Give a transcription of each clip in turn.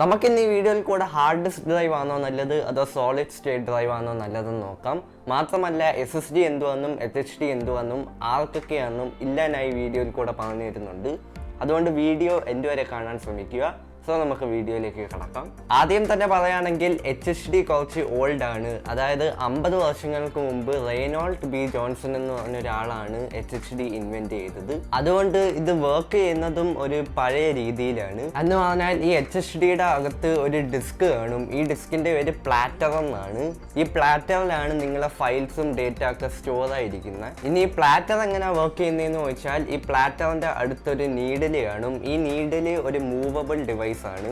നമുക്ക് ഇന്ന് ഈ വീഡിയോയിൽ കൂടെ ഹാർഡ് ഡിസ്ക് ഡ്രൈവ് ആണോ നല്ലത് അതോ സോളിഡ് സ്റ്റേറ്റ് ഡ്രൈവ് ആണോ നല്ലതെന്ന് നോക്കാം. മാത്രമല്ല SSD എന്തുവെന്നും HDD എന്തുവെന്നും ആർക്കൊക്കെയാണെന്നും ഇല്ലാനായി വീഡിയോയിൽ കൂടെ പറഞ്ഞു തരുന്നുണ്ട്. അതുകൊണ്ട് വീഡിയോ എൻ്റെ വരെ കാണാൻ ശ്രമിക്കുക. സോ നമുക്ക് വീഡിയോയിലേക്ക് കടക്കാം. ആദ്യം തന്നെ പറയുകയാണെങ്കിൽ HDD കുറച്ച് ഓൾഡ് ആണ്. അതായത് 50 വർഷങ്ങൾക്ക് മുമ്പ് റെയ്നോൾഡ് ബി ജോൺസൺ എന്ന് പറഞ്ഞ ഒരാളാണ് HDD ഇൻവെന്റ് ചെയ്തത്. അതുകൊണ്ട് ഇത് വർക്ക് ചെയ്യുന്നതും ഒരു പഴയ രീതിയിലാണ്. എന്ന് പറഞ്ഞാൽ ഈ HDDയുടെ അകത്ത് ഒരു ഡിസ്ക് കാണും. ഈ ഡിസ്കിന്റെ പേര് പ്ലാറ്റർ എന്നാണ്. ഈ പ്ലാറ്ററിലാണ് നിങ്ങളെ ഫയൽസും ഡേറ്റ ഒക്കെ സ്റ്റോർ ആയിരിക്കുന്നത്. ഇനി ഈ പ്ലാറ്റർ എങ്ങനെ വർക്ക് ചെയ്യുന്നതെന്ന് ചോദിച്ചാൽ ഈ പ്ലാറ്ററിന്റെ അടുത്തൊരു നീഡില് കാണും. ഈ നീഡില് ഒരു മൂവബിൾ ഡിവൈസ് ആണ്.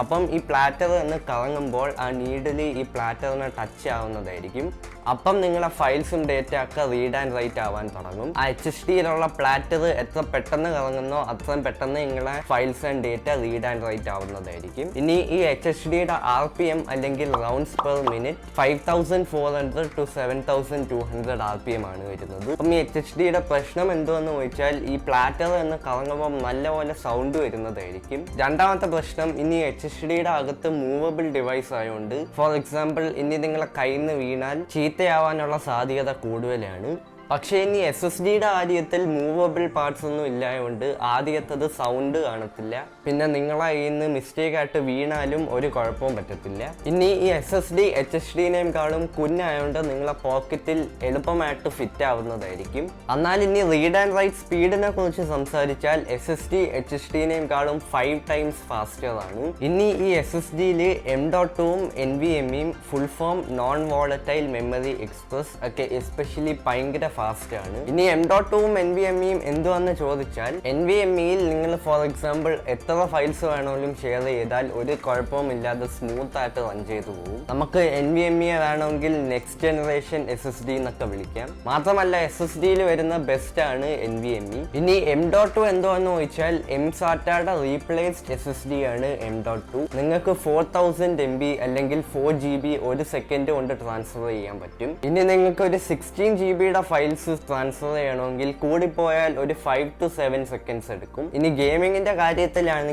അപ്പം ഈ പ്ലാറ്റർ എന്ന് കറങ്ങുമ്പോൾ ആ നീഡിൽ ഈ പ്ലാറ്ററിനെ ടച്ച് ആവുന്നതായിരിക്കും. അപ്പം നിങ്ങളെ ഫയൽസും ഡേറ്റ ഒക്കെ റീഡ് ആൻഡ് റൈറ്റ് ആവാൻ തുടങ്ങും. ആ HDDയിലുള്ള പ്ലാറ്റർ എത്ര പെട്ടെന്ന് കറങ്ങുന്നോ അത്രയും പെട്ടെന്ന് നിങ്ങളെ files and data read and write ആവുന്നതായിരിക്കും. ഇനി ഈ HDDയുടെ RPM അല്ലെങ്കിൽ rounds per minute 5400 to 7200 RPM ആണ് വരുന്നത്. അപ്പം ഈ HDDയുടെ പ്രശ്നം എന്തുവെന്ന് ചോദിച്ചാൽ ഈ പ്ലാറ്റർ എന്ന് കറങ്ങുമ്പോൾ നല്ലപോലെ സൗണ്ട് വരുന്നതായിരിക്കും. രണ്ടാമത്തെ പ്രശ്നം, ഇനി HDDയുടെ അകത്ത് മൂവബിൾ ഡിവൈസ് ആയതുകൊണ്ട് ഫോർ എക്സാമ്പിൾ ഇനി നിങ്ങളെ കയ്യിൽ നിന്ന് വീണാൽ ചീത്തയാവാനുള്ള സാധ്യത കൂടുതലാണ്. പക്ഷേ ഇനി SSDയുടെ കാര്യത്തിൽ മൂവബിൾ പാർട്സ് ഒന്നും ഇല്ലായതുകൊണ്ട് ആദ്യത്തത് സൗണ്ട് കാണത്തില്ല. പിന്നെ നിങ്ങളെ കയ്യിൽ നിന്ന് മിസ്റ്റേക്ക് ആയിട്ട് വീണാലും ഒരു കുഴപ്പവും പറ്റത്തില്ല. ഇനി ഈ SSD HDDനേക്കാളും കുഞ്ഞായതുകൊണ്ട് നിങ്ങളെ പോക്കറ്റിൽ എളുപ്പമായിട്ട് ഫിറ്റ് ആവുന്നതായിരിക്കും. എന്നാൽ ഇനി റീഡ് ആൻഡ് റൈറ്റ് സ്പീഡിനെ കുറിച്ച് സംസാരിച്ചാൽ SSD HDDനേക്കാളും 5 times ഫാസ്റ്റർ ആണ്. ഇനി ഈ SSDയിൽ M.2ഉം NVMeയും full form non volatile memory express ഒക്കെ എസ്പെഷ്യലി ഭയങ്കര ഫാസ്റ്റ് ആണ്. ഇനി M.2ഉം NVMeയും എന്തുവെന്ന് ചോദിച്ചാൽ NVMeയിൽ നിങ്ങൾ ഫോർ എക്സാമ്പിൾ എത്ര ഫയൽസ് വേണമെങ്കിലും ഷെയർ ചെയ്താൽ ഒരു കുഴപ്പവും ഇല്ലാതെ സ്മൂത്ത് ആയിട്ട് റൺ ചെയ്തു പോകും. നമുക്ക് NVMe വേണമെങ്കിൽ നെക്സ്റ്റ് ജനറേഷൻ SSD എന്നൊക്കെ വിളിക്കാം. മാത്രമല്ല SSDയിൽ വരുന്ന ബെസ്റ്റ് ആണ് NVMe. ഇനി M.2 എന്തുവെന്ന് ചോദിച്ചാൽ M-SATAയുടെ റീപ്ലേസ്ഡ് SSD ആണ് M.2. നിങ്ങൾക്ക് 4000 MB അല്ലെങ്കിൽ 4 GB ഒരു സെക്കൻഡ് കൊണ്ട് ട്രാൻസ്ഫർ ചെയ്യാൻ പറ്റും. ഇനി നിങ്ങൾക്ക് ഒരു 16 GBയുടെ ഫയൽസ് ട്രാൻസ്ഫർ ചെയ്യണമെങ്കിൽ കൂടിപ്പോയാൽ ഒരു 5 to 7 seconds എടുക്കും. ഇനി ഗെയിമിങ്ങിന്റെ കാര്യത്തിലാണെങ്കിൽ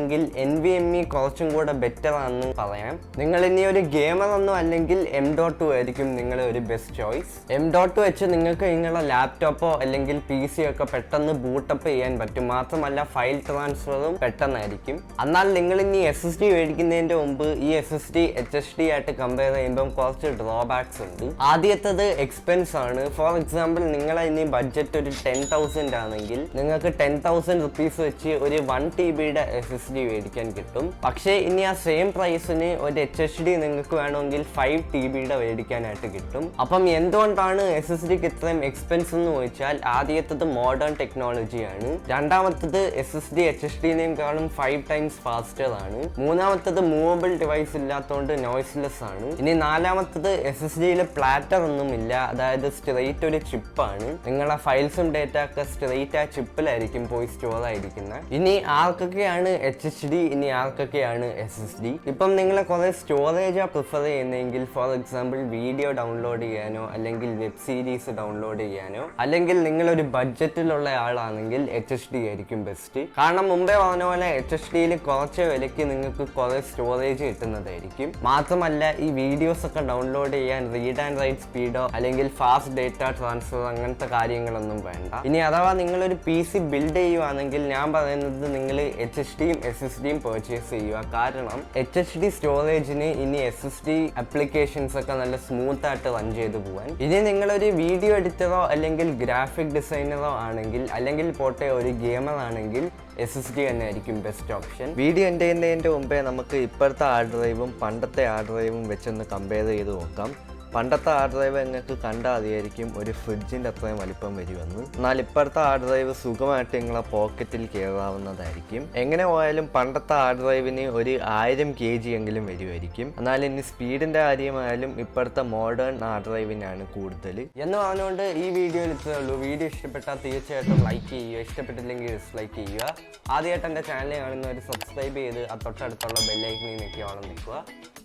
NVMe കുറച്ചും കൂടെ ബെറ്റർ ആണെന്ന് പറയാം. നിങ്ങൾ ഇനി ഒരു ഗെയിമർ ഒന്നും അല്ലെങ്കിൽ M.2 ആയിരിക്കും നിങ്ങളെ ഒരു ബെസ്റ്റ് ചോയ്സ്. M.2 വെച്ച് നിങ്ങൾക്ക് നിങ്ങളുടെ ലാപ്ടോപ്പോ അല്ലെങ്കിൽ PC ഒക്കെ പെട്ടെന്ന് ബൂട്ടപ്പ് ചെയ്യാൻ പറ്റും. മാത്രമല്ല ഫയൽ ട്രാൻസ്ഫറും പെട്ടെന്നായിരിക്കും. എന്നാൽ നിങ്ങൾ ഇനി SSD മേടിക്കുന്നതിന്റെ മുമ്പ് ഈ SSD HDD ആയിട്ട് കമ്പയർ ചെയ്യുമ്പോൾ കുറച്ച് ഡ്രോബാക്സ് ഉണ്ട്. ആദ്യത്തത് എക്സ്പെൻസ് ആണ്. ഫോർ എക്സാമ്പിൾ നിങ്ങളെ ഇനി ബഡ്ജറ്റ് ഒരു 10,000 ആണെങ്കിൽ നിങ്ങൾക്ക് 10,000 rupees വെച്ച് ഒരു 1 TBയുടെ SSD മേടിക്കാൻ കിട്ടും. പക്ഷേ ഇനി ആ സെയിം പ്രൈസിന് ഒരു HDD നിങ്ങൾക്ക് വേണമെങ്കിൽ 5 TBയുടെ മേടിക്കാനായിട്ട് കിട്ടും. അപ്പം എന്തുകൊണ്ടാണ് SSDക്ക് ഇത്രയും എക്സ്പെൻസ് എന്ന് ചോദിച്ചാൽ ആദ്യത്തത് മോഡേൺ ടെക്നോളജിയാണ്. രണ്ടാമത്തത് SSD HDDനേക്കാളും 5 times ഫാസ്റ്റർ ആണ്. മൂന്നാമത്തത് മൂവബിൾ ഡിവൈസ് ഇല്ലാത്തതുകൊണ്ട് നോയ്സ്ലെസ് ആണ്. ഇനി നാലാമത്തത് SSDയിൽ പ്ലാറ്റർ ഒന്നുമില്ല. അതായത് സ്ട്രെയിറ്റ് ഒരു ചിപ്പാണ്. നിങ്ങളുടെ ഫയൽസും ഡേറ്റ ഒക്കെ സ്ട്രെയിറ്റ് ആ ചിപ്പിലായിരിക്കും പോയി സ്റ്റോർ ആയിരിക്കുന്നത്. ഇനി ആർക്കൊക്കെയാണ് HDD, ഇനി ആർക്കൊക്കെയാണ് SSD? ഇപ്പം നിങ്ങൾ കുറെ സ്റ്റോറേജാ പ്രിഫർ ചെയ്യുന്നതെങ്കിൽ ഫോർ എക്സാമ്പിൾ വീഡിയോ ഡൗൺലോഡ് ചെയ്യാനോ അല്ലെങ്കിൽ വെബ് സീരീസ് ഡൗൺലോഡ് ചെയ്യാനോ അല്ലെങ്കിൽ നിങ്ങളൊരു ബഡ്ജറ്റിലുള്ള ആളാണെങ്കിൽ HDD ആയിരിക്കും ബെസ്റ്റ്. കാരണം മുമ്പേ പറഞ്ഞ പോലെ HDDയിൽ കുറച്ച് വിലയ്ക്ക് നിങ്ങൾക്ക് കുറെ സ്റ്റോറേജ് കിട്ടുന്നതായിരിക്കും. മാത്രമല്ല ഈ വീഡിയോസ് ഒക്കെ ഡൗൺലോഡ് ചെയ്യാൻ റീഡ് ആൻഡ് റൈറ്റ് സ്പീഡോ അല്ലെങ്കിൽ ഫാസ്റ്റ് ഡേറ്റ ട്രാൻസ്ഫർ അങ്ങനത്തെ കാര്യങ്ങളൊന്നും വേണ്ട. ഇനി അഥവാ നിങ്ങളൊരു PC ബിൽഡ് ചെയ്യുവാണെങ്കിൽ ഞാൻ പറയുന്നത് നിങ്ങൾ HDDയും SSDയും പർച്ചേസ് ചെയ്യുക. കാരണം HDD സ്റ്റോറേജിന് ഇനി SSD ആപ്ലിക്കേഷൻസ് ഒക്കെ നല്ല സ്മൂത്ത് ആയിട്ട് റൺ ചെയ്ത് പോകാൻ. ഇനി നിങ്ങളൊരു വീഡിയോ എഡിറ്ററോ അല്ലെങ്കിൽ ഗ്രാഫിക് ഡിസൈനറോ ആണെങ്കിൽ അല്ലെങ്കിൽ പോട്ടെ ഒരു ഗെയിമർ ആണെങ്കിൽ SSD തന്നെ ആയിരിക്കും ബെസ്റ്റ് ഓപ്ഷൻ. വീഡിയോ എൻ്റെ ചെയ്യുന്നതിൻ്റെ മുമ്പേ നമുക്ക് ഇപ്പോഴത്തെ ഹാർഡ് ഡ്രൈവും പണ്ടത്തെ ഹാർഡ് ഡ്രൈവും വെച്ചൊന്ന് കമ്പയർ ചെയ്ത് നോക്കാം. പണ്ടത്തെ ഹാർഡ് ഡ്രൈവ് നിങ്ങൾക്ക് കണ്ടാൽ അറിയായിരിക്കും ഒരു ഫ്രിഡ്ജിൻ്റെ അത്രയും വലിപ്പം വരുമെന്ന്. എന്നാൽ ഇപ്പോഴത്തെ ഹാർഡ് ഡ്രൈവ് സുഖമായിട്ട് നിങ്ങളെ പോക്കറ്റിൽ കയറാവുന്നതായിരിക്കും. എങ്ങനെ പോയാലും പണ്ടത്തെ ഹാർഡ് ഡ്രൈവിന് ഒരു 1000 kg എങ്കിലും വരുമായിരിക്കും. എന്നാൽ ഇനി സ്പീഡിൻ്റെ കാര്യമായാലും ഇപ്പോഴത്തെ മോഡേൺ ഹാർഡ് ഡ്രൈവിനാണ് കൂടുതൽ. എന്ന് പറഞ്ഞുകൊണ്ട് ഈ വീഡിയോയിൽ ഇത്രയേ ഉള്ളൂ. വീഡിയോ ഇഷ്ടപ്പെട്ടാൽ തീർച്ചയായിട്ടും ലൈക്ക് ചെയ്യുക, ഇഷ്ടപ്പെട്ടില്ലെങ്കിൽ ഡിസ്ലൈക്ക് ചെയ്യുക. ആദ്യമായിട്ട് എൻ്റെ ചാനൽ കാണുന്നവർ സബ്സ്ക്രൈബ് ചെയ്ത് ആ തൊട്ടടുത്തുള്ള ബെല്ലൈക്കണിൽ നിൽക്കുക.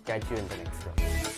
Catch you in the next one.